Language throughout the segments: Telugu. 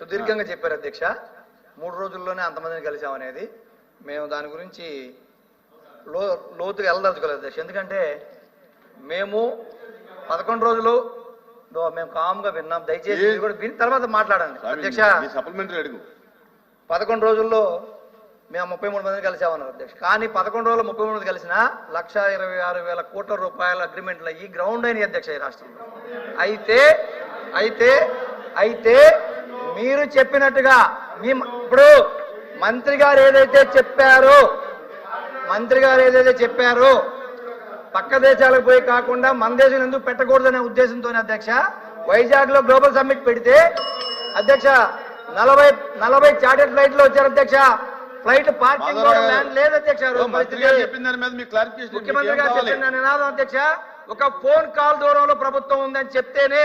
సుదీర్ఘంగా చెప్పారు అధ్యక్ష. 3 రోజుల్లోనే అంతమందిని కలిసామనేది మేము దాని గురించి లోతుగా వెళ్ళదలుచుకోలేదు అధ్యక్ష. ఎందుకంటే మేము 11 రోజులు మేము కామ్గా విన్నాం. దయచేసి కూడా విని తర్వాత మాట్లాడండి అధ్యక్ష. 11 రోజుల్లో మేము 33 మందిని కలిసామన్నారు అధ్యక్ష. కానీ 11 రోజుల్లో 33 మంది కలిసిన 1,26,000 కోట్ల రూపాయల అగ్రిమెంట్లు అయ్యి గ్రౌండ్ అయినాయి అధ్యక్ష ఈ రాష్ట్రంలో. అయితే మీరు చెప్పినట్టుగా ఇప్పుడు మంత్రి గారు ఏదైతే చెప్పారో పక్క దేశాలకు పోయి కాకుండా మన దేశం ఎందుకు పెట్టకూడదనే ఉద్దేశంతోనే అధ్యక్ష వైజాగ్ లో గ్లోబల్ సమ్మిట్ పెడితే అధ్యక్ష 40 చార్టెడ్ ఫ్లైట్లు వచ్చారు అధ్యక్ష. ఫ్లైట్ పార్కింగ్ ల్యాండ్ లేదు అధ్యక్ష. ముఖ్యమంత్రి గారు చెప్పిన నినాదం అధ్యక్ష ఒక ఫోన్ కాల్ దూరంలో ప్రభుత్వం ఉందని చెప్తేనే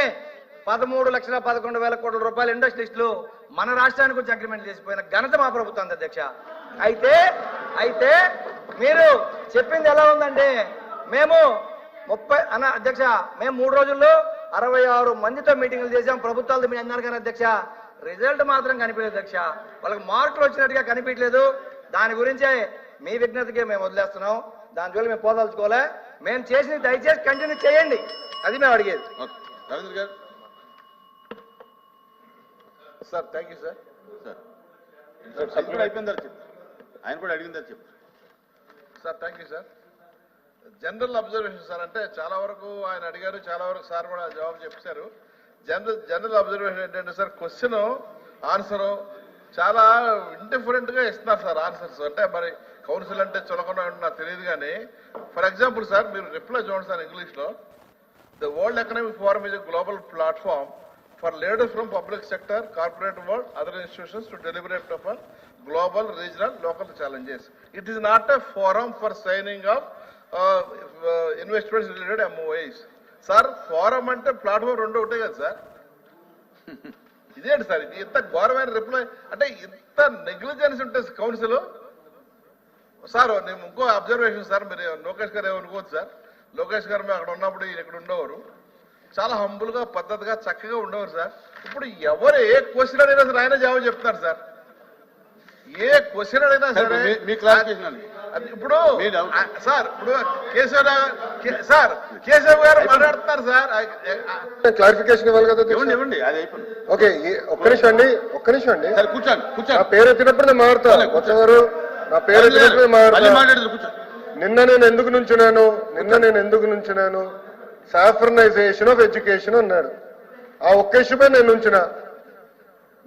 13,11,000 కోట్ల రూపాయల ఇండస్ట్రీస్లు మన రాష్ట్రానికి వచ్చి అగ్రిమెంట్ చేసిపోయిన ఘనత మా ప్రభుత్వం అధ్యక్ష. అయితే మీరు చెప్పింది ఎలా ఉందంటే మేము అధ్యక్ష మేము 3 రోజుల్లో 66 మందితో మీటింగ్లు చేశాం. ప్రభుత్వాలతో మీరు అన్నారు కానీ అధ్యక్ష రిజల్ట్ మాత్రం కనిపించలేదు అధ్యక్ష. వాళ్ళకి మార్కులు వచ్చినట్టుగా కనిపించలేదు. దాని గురించే మీ విజ్ఞతకి మేము వదిలేస్తున్నాం. దాని జోలి మేము పోదలుచుకోలే. మేము చేసింది దయచేసి కంటిన్యూ చేయండి, అది మేము అడిగేది. Sir thank you sir. ఆయన కూడా అడిగిందని చెప్పు sir. Thank you sir. General observation sir, అంటే చాలా వరకు ఆయన అడిగారు, చాలా వరకు సార్ కూడా జవాబు చెప్పారు. జనరల్ అబ్జర్వేషన్ ఏంటంటే సార్ క్వశ్చన్ ఆన్సర్ చాలా ఇండిఫరెంట్ గా ఇస్తున్నారు సార్ ఆన్సర్స్. అంటే మరి కౌన్సిల్ అంటే చులకన నాకు తెలియదు కానీ ఫర్ ఎగ్జాంపుల్ సార్ మీరు రిప్లై చూడండి సార్ ఇంగ్లీష్ లో. The world economic forum is a global platform for leaders from public sector, corporate world, other institutions to deliberate upon global, regional, local challenges. It is not a forum for signing of investments related MOAs. Sir, forum ante platform rendu otte kada sir. ఇదేంటి సార్ ఇది ఇంత ఘోరమైన రిప్లై అంటే ఇంత నెగ్లిజెన్స్ ఉంటే కౌన్సిల్ సార్. నేను ఇంకో అబ్జర్వేషన్ సార్, మీరు లోకేష్ గారు ఏమనుకోవచ్చు సార్. లోకేష్ గారు మేము అక్కడ ఉన్నప్పుడు ఈయన ఇక్కడ ఉండేవారు, చాలా హంబుల్ గా పద్ధతిగా చక్కగా ఉండేవారు సార్. ఇప్పుడు ఎవరు ఏ క్వశ్చన్ అడిగినా సరే ఆయన జవాబు చెప్తారు సార్. ఏ క్వశ్చన్ అడిగినా సరే ఇప్పుడు సార్ ఇప్పుడు కేశవ్ గారు మాట్లాడుతున్నారు సార్. క్లారిఫికేషన్ ఇవ్వాలి కదా. ఇవ్వండి అది అయిపోయింది. ఓకే ఒక్క నిమిషం అండి కూర్చోండి. నా పేరు ఎత్తినప్పుడు నేను మారుతాను. వచ్చేవారు నా పేరు ఎత్తినప్పుడు మారుతాను. నిన్న నేను ఎందుకు నుంచున్నాను సాఫ్రనైజేషన్ ఆఫ్ ఎడ్యుకేషన్ అన్నాడు. ఆ ఒక్క ఇష్యూపై నేను ఉంచిన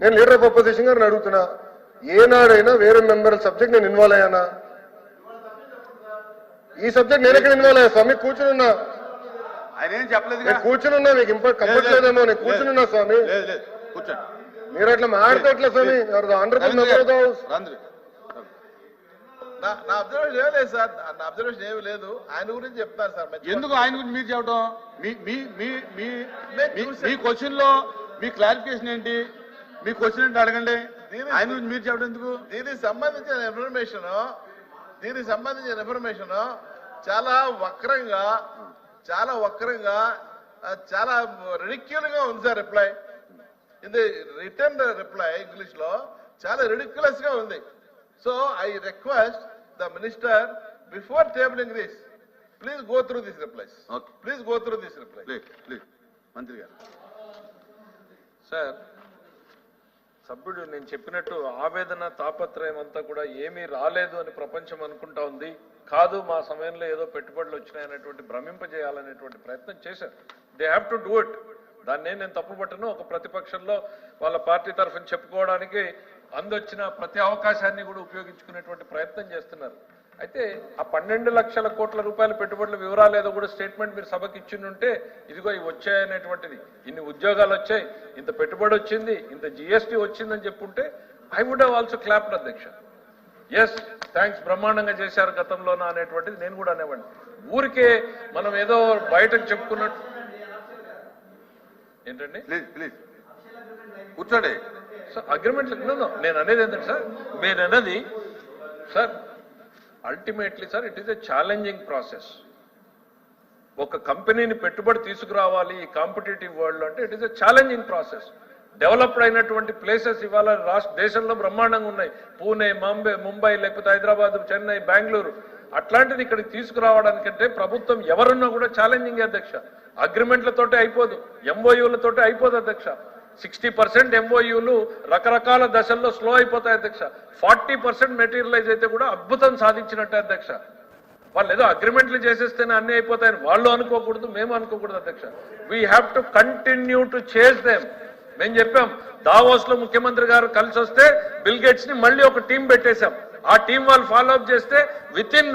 లీడర్ ఆఫ్ అపోజిషన్ గారిని అడుగుతున్నా, ఏనాడైనా వేరే మెంబర్ సబ్జెక్ట్ నేను ఇన్వాల్వ్ అయ్యానా? ఈ సబ్జెక్ట్ నేను ఎక్కడ ఇన్వాల్వ్ అయ్యా స్వామి? కూర్చునున్నా, ఆయన ఏం చెప్పలేదు. కూర్చునున్నా, మీకు కంపట్లేదేమో, నేను కూర్చునున్నా స్వామి. మీరు అట్లా మాడితే ఎట్లా స్వామి? నా అబ్జర్వేషన్ ఏం లేదు సార్. నా అబ్జర్వేషన్ ఏమి లేదు. ఆయన గురించి చెప్తారు సార్. ఎందుకు ఆయన గురించి మీరు చెప్పడం? మీ క్వశ్చన్ లో మీ క్లారిఫికేషన్ ఏంటి? మీ క్వశ్చన్ ఏంటి అడగండి. ఆయన గురించి మీరు చెప్పడం ఎందుకు? దీనికి సంబంధించిన ఇన్ఫర్మేషన్ చాలా వక్రంగా చాలా రిడిక్యులస్ గా ఉంది సార్. రిప్లై ఇది రిటర్న్ రిప్లై ఇంగ్లీష్ లో చాలా రిడిక్యులస్ గా ఉంది. So I request the minister before tabling this, please go through these replies. Okay. Please go through this reply. Please. Mantri garu. Sir, సభ్యుడు నేను చెప్పినట్టు ఆవేదన తాపత్రయం అంతా కూడా ఏమీ రాలేదు అని ప్రపంచం అనుకుంటా ఉంది. కాదు మా సమయంలో ఏదో పెట్టుబడులు వచ్చినాయనేటువంటి భ్రమింపజేయాలనేటువంటి ప్రయత్నం చేశారు. They have to do it. దాన్ని నేను తప్పుపట్టను. ఒక ప్రతిపక్షంలో వాళ్ళ పార్టీ తరఫున చెప్పుకోవడానికి అందొచ్చిన ప్రతి అవకాశాన్ని కూడా ఉపయోగించుకునేటువంటి ప్రయత్నం చేస్తున్నారు. అయితే ఆ 12 లక్షల కోట్ల రూపాయల పెట్టుబడుల వివరాలు ఏదో కూడా స్టేట్మెంట్ మీరు సభకి ఇచ్చిండుంటే ఇదిగో ఇవి వచ్చాయనేటువంటిది, ఇన్ని ఉద్యోగాలు వచ్చాయి, ఇంత పెట్టుబడి వచ్చింది, ఇంత జిఎస్టీ వచ్చిందని చెప్పుంటే I would have also clapped అధ్యక్ష. ఎస్ థ్యాంక్స్, బ్రహ్మాండంగా చేశారు గతంలోనా అనేటువంటిది నేను కూడా అనేవాడిని. ఊరికే మనం ఏదో బయటకు చెప్పుకున్నట్టు ఏంటండి. ప్లీజ్ కూర్చోండి సార్. అగ్రిమెంట్ నేను అనేది ఏంటంటే సార్, నేను అన్నది sir ultimately sir it is a challenging process. ఒక కంపెనీని పెట్టుబడి తీసుకురావాలి ఈ కాంపిటేటివ్ వరల్డ్ అంటే it is a challenging process. Developed అయినటువంటి ప్లేసెస్ ఇవాళ దేశంలో బ్రహ్మాండంగా ఉన్నాయి. పూణే, ముంబై, లేకపోతే హైదరాబాద్, చెన్నై, బెంగళూరు. అట్లాంటిది ఇక్కడికి తీసుకురావడానికంటే ప్రభుత్వం ఎవరున్నా కూడా ఛాలెంజింగ్ అధ్యక్ష. అగ్రిమెంట్లతోటే అయిపోదు, ఎంఓయూలతోటే అయిపోదు అధ్యక్ష. 60% ఎంఓయూలు రకరకాల దశల్లో స్లో అయిపోతాయి అధ్యక్ష. 40% మెటీరియలైజ్ అయితే కూడా అద్భుతం సాధించినట్టే అధ్యక్ష. వాళ్ళు ఏదో అగ్రిమెంట్లు చేసేస్తేనే అన్ని అయిపోతాయని వాళ్ళు అనుకోకూడదు, మేము అనుకోకూడదు అధ్యక్ష. We have to continue to chase them. మేము చెప్పాం, దావోస్ లో ముఖ్యమంత్రి గారు కలిసి వస్తే బిల్ గేట్స్ ని మళ్ళీ ఒక టీం పెట్టేశాం. ఆ టీం వాళ్ళు ఫాలో అప్ చేస్తే within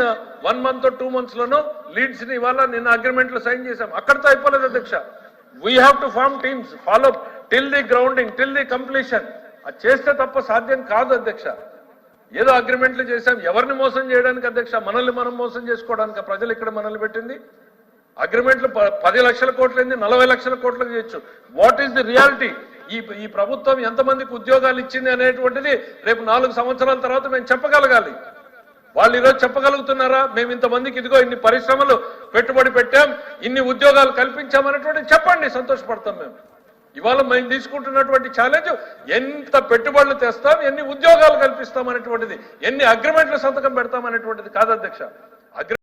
1 month or 2 months లోనూ లీడ్స్ ని ఇవాళ నిన్న అగ్రిమెంట్లు సైన్ చేశాం. అక్కడితో అయిపోలేదు అధ్యక్ష. We have to form teams, follow up till the grounding, till the completion. అది చేస్తే తప్ప సాధ్యం కాదు అధ్యక్ష. ఏదో అగ్రిమెంట్లు చేశాం, ఎవరిని మోసం చేయడానికి అధ్యక్ష? మనల్ని మనం మోసం చేసుకోవడానికి ప్రజలు ఇక్కడ మనల్ని పెట్టింది. అగ్రిమెంట్లు 10 లక్షల కోట్లైంది, 40 లక్షల కోట్లకు చేయొచ్చు. What is the reality? ఈ ప్రభుత్వం ఎంతమందికి ఉద్యోగాలు ఇచ్చింది అనేటువంటిది రేపు 4 సంవత్సరాల తర్వాత మేము చెప్పగలగాలి. వాళ్ళు ఈరోజు చెప్పగలుగుతున్నారా? మేము ఇంతమందికి ఇదిగో ఇన్ని పరిశ్రమలు పెట్టుబడి పెట్టాం, ఇన్ని ఉద్యోగాలు కల్పించామనేటువంటి చెప్పండి, సంతోషపడతాం మేము. ఇవాళ మేము తీసుకుంటున్నటువంటి ఛాలెంజ్ ఎంత పెట్టుబడులు తెస్తాం, ఎన్ని ఉద్యోగాలు కల్పిస్తాం అనేటువంటిది, ఎన్ని అగ్రిమెంట్ల సంతకం పెడతాం అనేటువంటిది కాదు అధ్యక్ష.